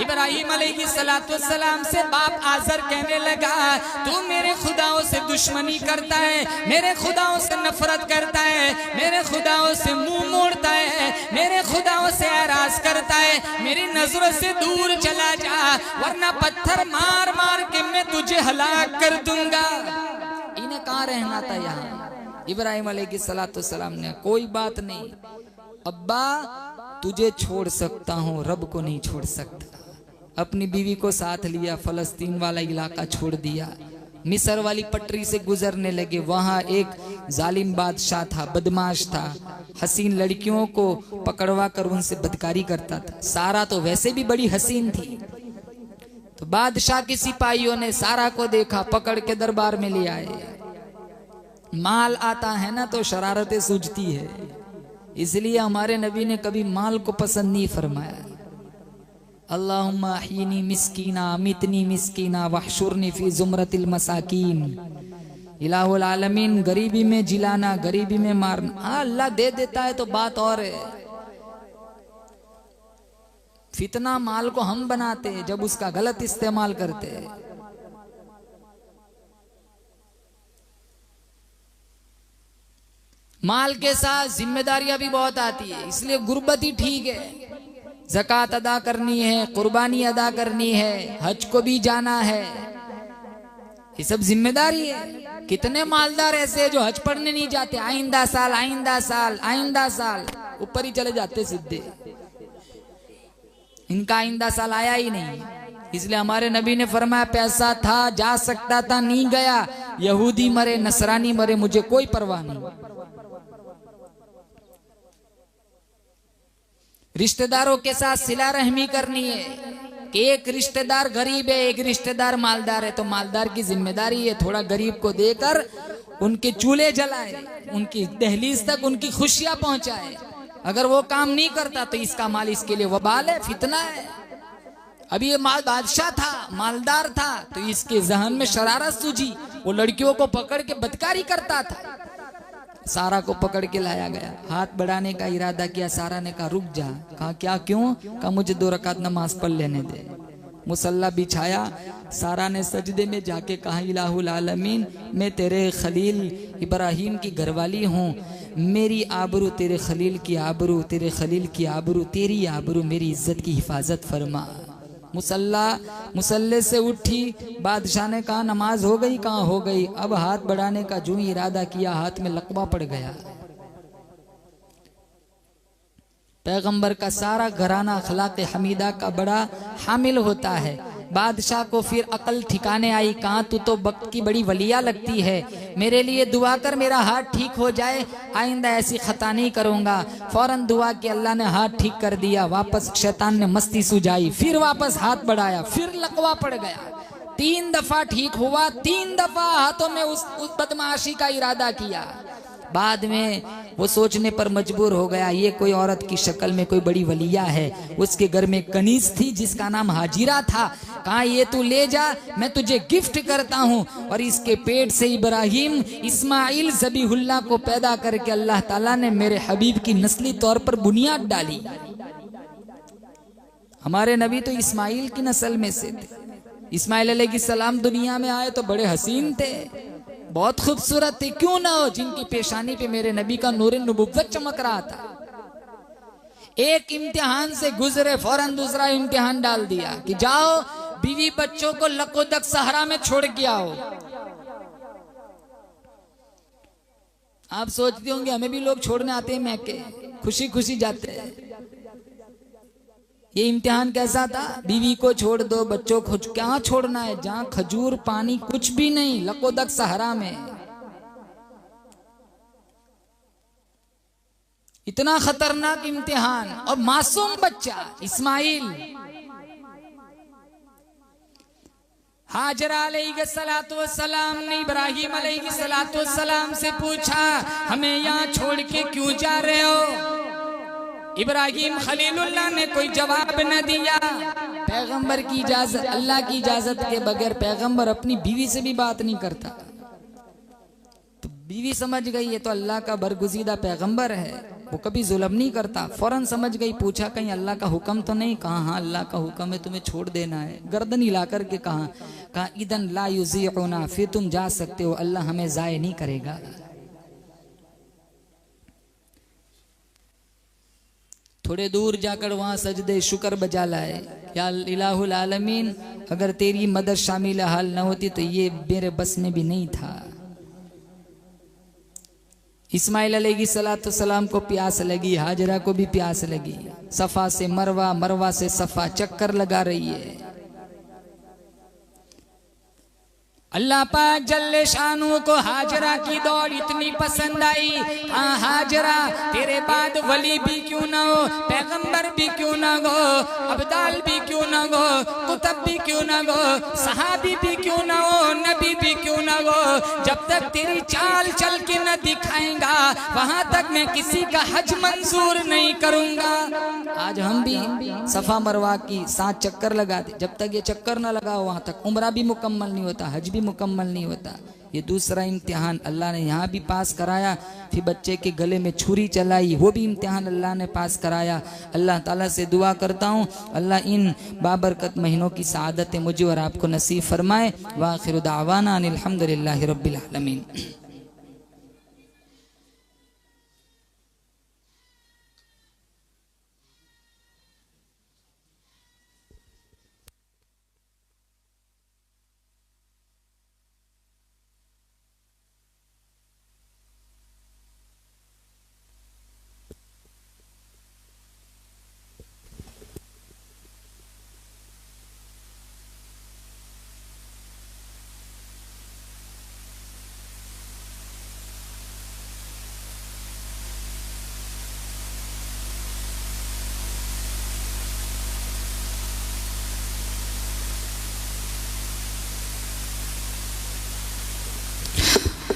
इब्राहिम अलैहिस्सलाम से बाप आजर कहने लगा, तू मेरे खुदाओं से दुश्मनी करता है, मेरे खुदाओं से नफरत करता है, मेरे खुदाओं से मुंह मोड़ता है, मेरे खुदाओं से एराज करता है, मेरी नजरों से दूर चला जा, वरना पत्थर मार मार के मैं तुझे हलाक कर दूंगा। इन्हें कहाँ रहना था यहाँ? इब्राहिम अलैहिस्सलाम ने, कोई बात नहीं अब्बा, तुझे छोड़ सकता हूँ, रब को नहीं छोड़ सकता। अपनी बीवी को साथ लिया, फलस्तीन वाला इलाका छोड़ दिया, मिस्र वाली पटरी से गुजरने लगे। वहां एक जालिम बादशाह था, बदमाश था, हसीन लड़कियों को पकड़वा कर उनसे बदकारी करता था। सारा तो वैसे भी बड़ी हसीन थी। तो बादशाह के सिपाहियों ने सारा को देखा, पकड़ के दरबार में ले आए। माल आता है ना तो शरारतें सूझती है, इसलिए हमारे नबी ने कभी माल को पसंद नहीं फरमाया। अल्लाहुम्मा अहीनी मिस्कीना अमितनी मिस्कीना वहशुरनी फी जुमरतिल मसाकीन। इलाहुल आलमीन, गरीबी में जिलाना, गरीबी में मारना। हाँ, अल्लाह दे देता है तो बात और है। फितना माल को हम बनाते हैं जब उसका गलत इस्तेमाल करते हैं। माल के साथ जिम्मेदारियां भी बहुत आती है, इसलिए गुर्बत ही ठीक है। ज़कात अदा करनी है, कुर्बानी अदा करनी है, हज को भी जाना है, ये सब जिम्मेदारी है। कितने मालदार ऐसे हैं जो हज पढ़ने नहीं जाते, आइंदा साल आइंदा साल आइंदा साल, ऊपर ही चले जाते सीधे। इनका आइंदा साल आया ही नहीं, इसलिए हमारे नबी ने फरमाया, पैसा था जा सकता था, नहीं गया। यहूदी मरे, नसरानी मरे, मुझे कोई परवाह नहीं। रिश्तेदारों के साथ सिला रहमी करनी है कि एक रिश्तेदार गरीब है, एक रिश्तेदार मालदार है, तो मालदार की जिम्मेदारी है थोड़ा गरीब को देकर उनके चूल्हे जलाए, उनकी दहलीज तक उनकी खुशियां पहुंचाए। अगर वो काम नहीं करता तो इसका माल इसके लिए वबाल है, फितना है। अभी ये माल बादशाह था, मालदार था, तो इसके जहन में शरारत सूझी, वो लड़कियों को पकड़ के बदकारी करता था। सारा को पकड़ के लाया गया, हाथ बढ़ाने का इरादा किया, सारा ने कहा रुक जा। कहा क्या, क्यों? कहा मुझे 2 रकात नमाज पढ़ लेने दे। मुसल्ला बिछाया, सारा ने सजदे में जाके कहा, इलाहुल आलमीन, मैं तेरे खलील इब्राहिम की घरवाली हूँ, मेरी आबरू तेरे खलील की आबरू, तेरे खलील की आबरू तेरी आबरू, मेरी इज्जत की हिफाजत फरमा। मुसल्ले से उठी, बादशाह ने कहा नमाज हो गई? कहाँ हो गई। अब हाथ बढ़ाने का जो ही इरादा किया, हाथ में लकवा पड़ गया। पैगंबर का सारा घराना अखलाक हमीदा का बड़ा हामिल होता है। बादशाह को फिर अकल ठिकाने आई, कहा तू तो वक्त की बड़ी वलिया लगती है, मेरे लिए दुआ कर, मेरा हाथ ठीक हो जाए, आइंदा ऐसी खता नहीं करूंगा। फौरन दुआ की, अल्लाह ने हाथ ठीक कर दिया। वापस शैतान ने मस्ती सुझाई, फिर वापस हाथ बढ़ाया, फिर लकवा पड़ गया। 3 दफा ठीक हुआ, 3 दफा हाथों में उस बदमाशी का इरादा किया। बाद में वो सोचने पर मजबूर हो गया, ये कोई औरत की शक्ल में कोई बड़ी वलिया है। उसके घर में कनीज थी जिसका नाम हाजिरा था। कहा ये तू ले जा, मैं तुझे गिफ्ट करता हूँ। और इसके पेट से इब्राहिम इस्माइल ज़बीहुल्लाह को पैदा करके अल्लाह ताला ने मेरे हबीब की नस्ली तौर पर बुनियाद डाली। हमारे नबी तो इस्माइल की नस्ल में से थे। इस्माइल अलैहिस्सलाम दुनिया में आए तो बड़े हसीन थे, बहुत खूबसूरत थे, क्यों ना हो, जिनकी पेशानी पे मेरे नबी का नूर-ए-नबुव्वत चमक रहा था। एक इम्तिहान से गुजरे फौरन दूसरा इम्तिहान डाल दिया कि जाओ बीवी बच्चों को लकोदक सहरा में छोड़ के आओ। आप सोचते होंगे हमें भी लोग छोड़ने आते हैं मैके, खुशी खुशी जाते हैं। ये इम्तिहान कैसा था? बीवी को छोड़ दो, बच्चों को क्या छोड़ना है? जहां खजूर पानी कुछ भी नहीं, लकोदक सहरा में। इतना खतरनाक इम्तिहान। और मासूम बच्चा इस्माइल, हाजरा अलैहिस्सलाम ने इब्राहिम अलैहिस्सलाम से पूछा, हमें यहाँ छोड़ के क्यों जा रहे हो? इब्राहिम खलीलुल्लाह ने कोई जवाब न दिया। पैगंबर की इजाजत, अल्लाह की इजाजत के बगैर पैगंबर अपनी बीवी से भी बात नहीं करता। तो बीवी समझ गई ये तो अल्लाह का बरगुज़ीदा पैगंबर है, वो कभी जुल्म नहीं करता। फौरन समझ गई, पूछा कहीं अल्लाह का हुक्म तो नहीं? कहा हाँ अल्लाह का हुक्म है, तुम्हें छोड़ देना है। गर्दन हिला करके कहा इदन ला युज़ीउना, फिर तुम जा सकते हो, अल्लाह हमें ज़ाय नहीं करेगा। थोड़े दूर जाकर वहां सजदे शुक्र बजा लाए, या इलाहुल आलमीन अगर तेरी मदद शामिल हाल न होती तो ये मेरे बस में भी नहीं था। इस्माइल अलैहिस्सलाम को प्यास लगी, हाजरा को भी प्यास लगी। सफा से मरवा, मरवा से सफा चक्कर लगा रही है। अल्लाह पाक जल्ले शानू को हाजरा की दौड़ इतनी पसंद आई। हाँ हाजरा, तेरे बाद वली भी क्यों ना हो, पैगंबर भी क्यों ना हो, अब्दाल भी क्यों ना हो, कुतुब भी क्यों ना हो, सहाबी भी क्यों ना हो, नबी भी क्यों ना हो, जब तक तेरी चाल चल के न दिखाएगा वहां तक मैं किसी का हज मंजूर नहीं करूंगा। आज हम भी सफा मरवा की 7 चक्कर लगा दे, जब तक ये चक्कर न लगाओ वहां तक उम्रा भी मुकम्मल नहीं होता, हज भी मुकम्मल नहीं होता। ये दूसरा इम्तिहान अल्लाह ने यहाँ भी पास कराया। फिर बच्चे के गले में छुरी चलाई, वो भी इम्तिहान अल्लाह ने पास कराया। अल्लाह ताला से दुआ करता हूँ अल्लाह इन बाबरकत महीनों की सआदतें मुझे और आपको नसीब फरमाए। व आखिरु दावाना अनिल हम्दुलिल्लाहि रब्बिल आलमीन।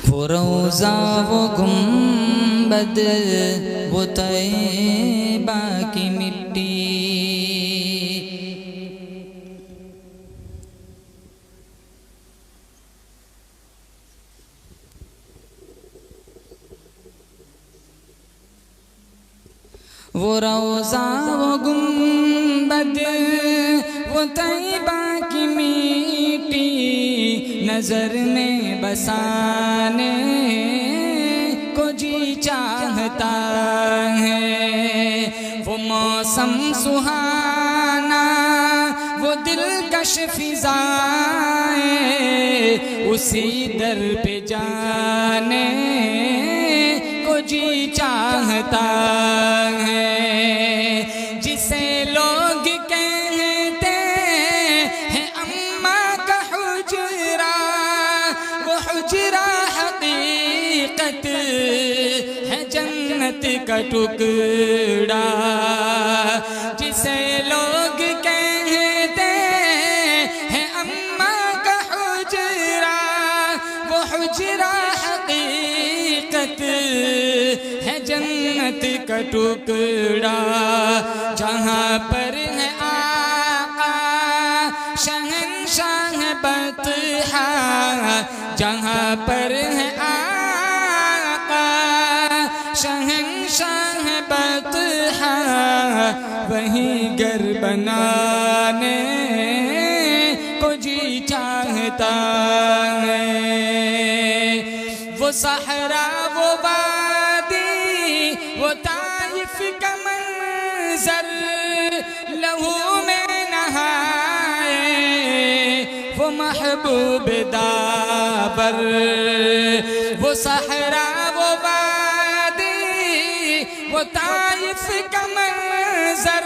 वो रोज़ा वो गुंबद वो तैबा की मिट्टी, वो रोज़ा वो गुंबद वो तैबा की मिट्टी, नजर में बसाने को जी चाहता है। वो मौसम सुहाना वो दिलकश फिजाएं, उसी दर पे जाने को जी चाहता है। जिसे लोग कहते हैं अम्मा का हुजरा, वो हुजरा हकीकत है जन्नत का टुकड़ा। जिसे लोग कहते हैं अम्मा का हुजरा, वो हुजरा हकीकत है जन्नत का टुकड़ा। जहाँ पर है आका शहंशाह बतहा, जहाँ पर है आका शहंशाह बतहा, वहीं घर बनाने को जी चाहता है। वो सहरा वो वादी वो ताइफ का मंजर, लहू में नहाए वो महबूब दाबर, वो सहरा वो वादी वो ताइफ का मंजर,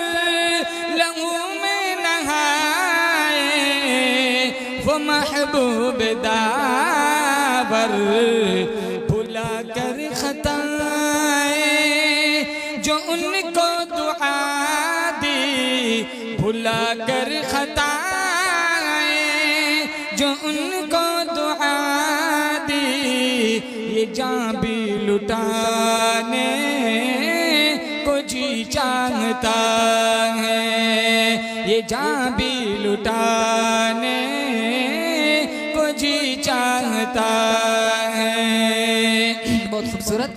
लहू में नहाए वो महबूब दाबर, भुला कर खताएं जो उनको दुआ दी, भुला कर खताएं जो उनको दुआ दी, ये जान भी लुटाने को जी चाहता है, ये जान भी लुटाने को जी चाहता है। बहुत खूबसूरत।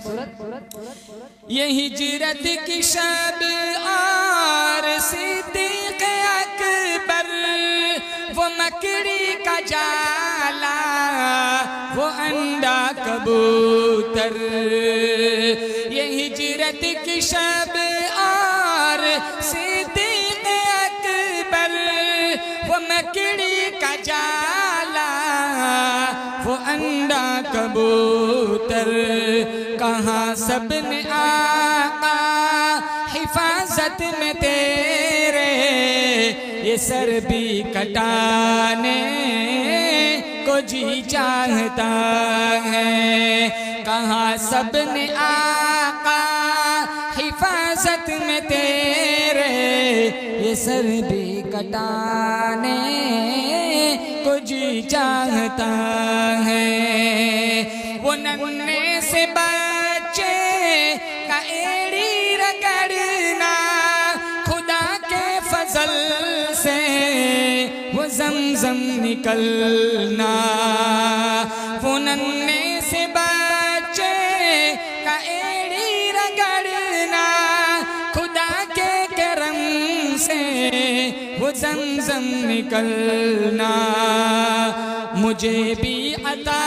ये हिजरत की शब और सिद्दीक़ अकबर, वो मकड़ी का जाला वो अंडा कबूतर, ये हिजरत की शब और सिद्दीक़ अकबर, वो मकड़ी का जाला वो अंडा कबूतर, कहाँ सबने आका हिफाजत में तेरे, ये सर भी कटाने को जी चाहता है, कहाँ सबने आका हिफाजत में तेरे, ये सर भी कटाने को जी चाहता है। वो नन्हे से बच्चे का एड़ी रगड़ना, खुदा के फजल से वो ज़मज़म निकलना, वो नन्हे से बच्चे का एड़ी रगड़ना, खुदा के करम से वो ज़मज़म निकलना, मुझे भी अता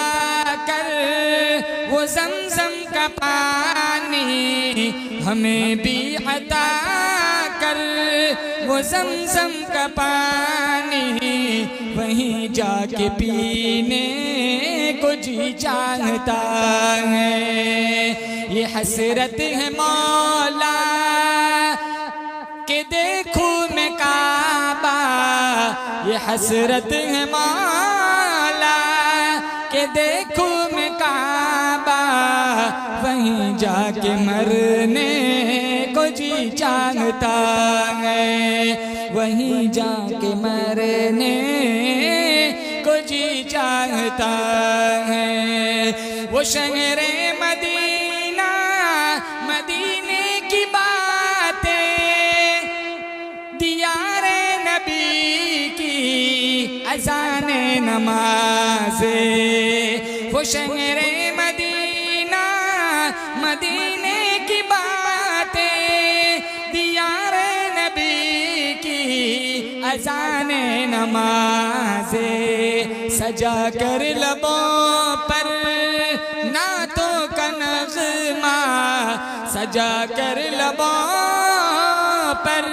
कर वो ज़मज़म का पानी, हमें भी अता कर वो ज़मज़म का पानी, वहीं जाके पीने को जी चाहता है। ये हसरत है मौला के देखूं मैं काबा, ये हसरत है मौला के देखूं मैं काबा, वहीं जाके मरने को जी चाहता है, वहीं जाके मरने को जी चाहता है। वो शहरे मदीना मदीने की बातें, दियारे नबी की अज़ाने नमाज़े, वो शहरे मदीना मदीने की बातें, दियारे नबी की अज़ाने नमाज़े, सजा कर लबों पर नातों का नग़्मा, सजा कर लबों पर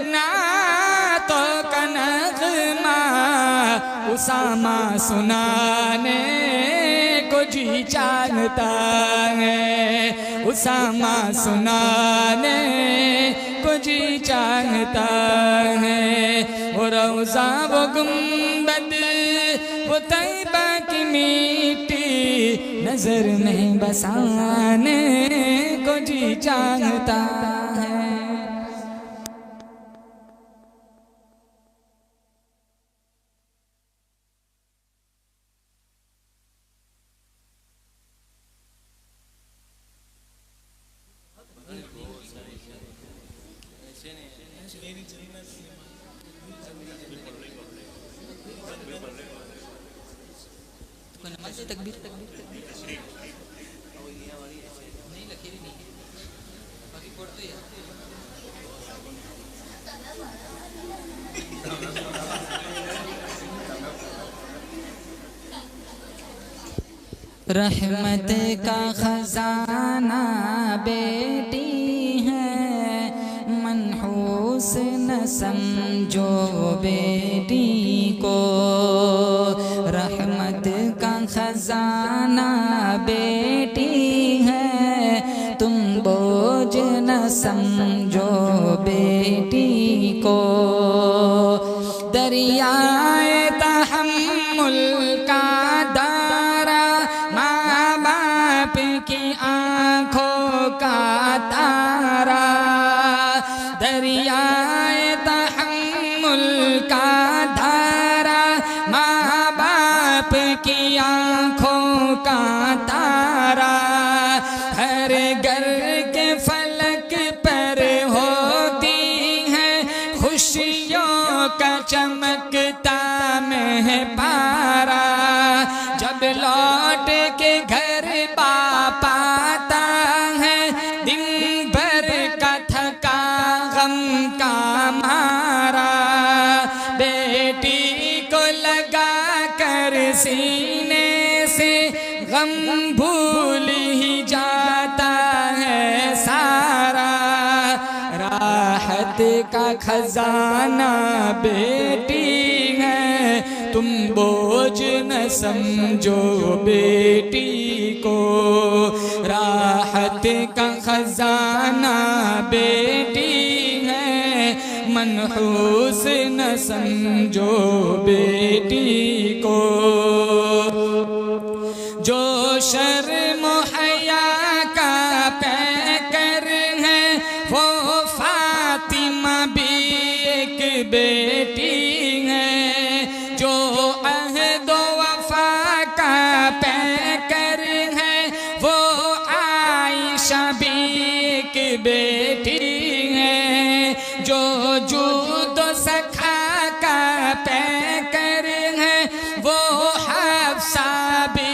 नातों का नग़्मा, उसामा सुनाने को जी चाहता है, उसामा सुनाने को जी चाहता है। वो रोज़ा वो गुंबद वो तैबा की मिट्टी, नजर में बसाने को जी चाहता है। तकबीर नहीं लकीरी नहीं बाकी पढ़ते हैं। रहमत का खजाना बेटी है मनहूस मनहूस न समझो बेटी को, रहमत का खजाना बेटी है, तुम बोझ न समझो बेटी को। दरियाए तहम्मुल का दारा, माँ बाप की आँखों का तारा। दरियाए तहम्मुल का धारा, माँ बाप की आँखों का तारा। हर घर के फलक पर होती है खुशियों का चमकता में पारा। जब लौट के घर बाप आता है, दिन भर का थका गम का मारा। बेटी को लगा कर सीने से गम भूल ही जाता है सारा। राहत का खजाना बेटी है, तुम बोझ न समझो बेटी को। राहत का खजाना बेटी है, मनहूस न समझो बेटी को। जो शर्म हया का पैकर है, वो फातिमा भी एक बेटी है। जो अहद वफा का पैकर है, वो आयशा भी एक बेटी है। जो जूद सखा का पैकर है, वो हफ्सा भी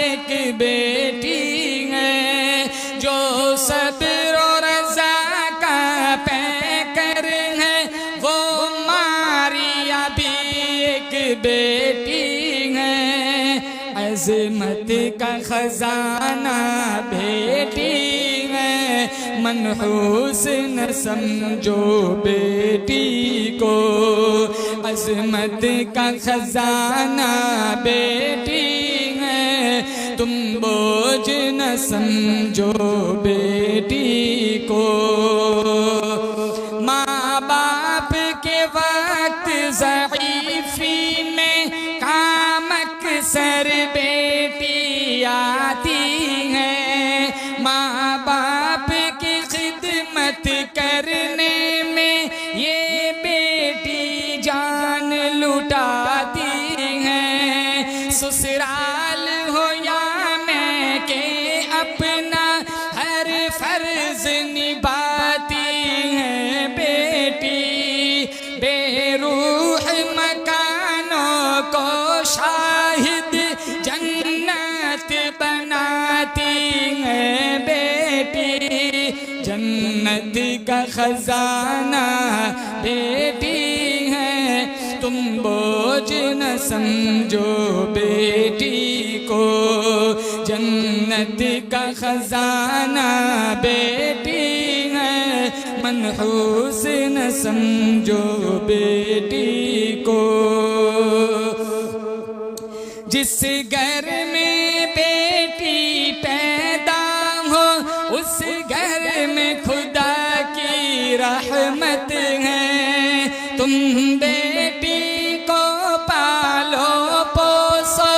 एक बेटी है। जो सब्र और रज़ा का पैकर है, वो मारिया भी एक बेटी है। अज़मत का खजाना बेटी है, मनहूस न समझो बेटी को। अज़मत का खजाना बेटी है, तुम बोझ न समझो बेटी को। माँ बाप के वक्त ज़ईफ़ी में काम अक्सर बेटी आती है। माँ बाप की खिदमत करने में ये बेटी जान लुटाती है। ससुराल हो या मैके अपना हर फर्ज निभाती है बेटी। बेरूह मकानों को शाहिद जन्नत बनाती है बेटी। जन्नत का खजाना बेटी है, तुम बोझ न समझो बेटी को। जन्नत का खजाना बेटी है, मनहूस न समझो बेटी को। जिस घर में बेटी पैदा हो, उस घर में खुदा की रहमत है। तुम बेटी को पालो पोसो,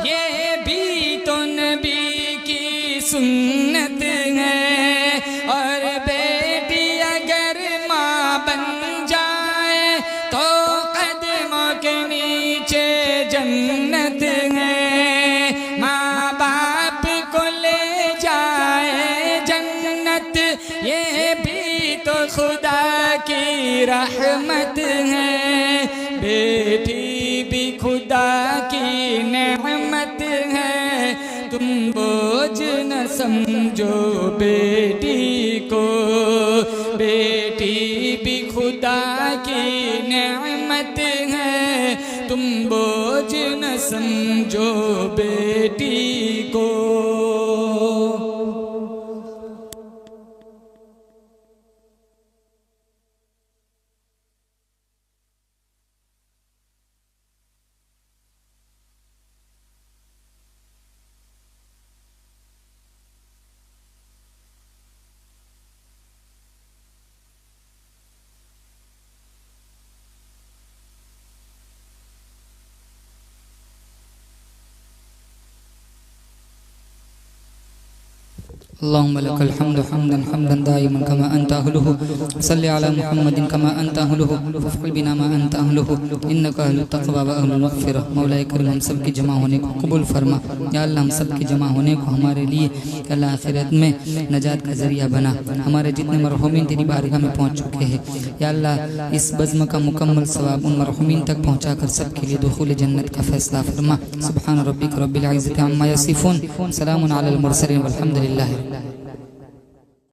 ये भी तो नबी की सुन्नत है। और बेटी अगर माँ बन जाए तो कदमों के नीचे जन्नत है। माँ बाप को ले जाए जन्नत, ये भी तो खुदा की रहमत है। बेटी भी खुदा की नेमत है, तुम बोझ न समझो बेटी को। बेटी भी खुदा की नेमत है, तुम बोझ न समझो बेटी को। अल्लाहुम्मा लकल हम्दु हम्दन हम्दन दाइमन कमा अंता अहलुहु सल्ली अला मुहम्मदिन कमा अंता अहलुहु वफ़अल बिना मा अंता अहलुहु इन्नका अहलुत तक़वा व अहलुल मग़फ़िरह। मौलाए करीम हम सब की जमा होने को कबूल फरमा। या अल्लाह हम सब की जमा होने को हमारे लिए अल्लाह आखिरत में नजात का ज़रिया बना। हमारे जितने मरहूमीन तेरी बारगाह में पहुँच चुके हैं या अल्लाह इस बज़्म का मुकम्मल सवाब उन मरहूमीन तक पहुँचा कर सबके लिए दुखूल जन्नत का फैसला फरमा। सुब्हान रब्बिक रब्बिल इज़्ज़ति अम्मा यसिफ़ून, सलामुन अलल मुरसलीन वल्हम्दुलिल्लाहि।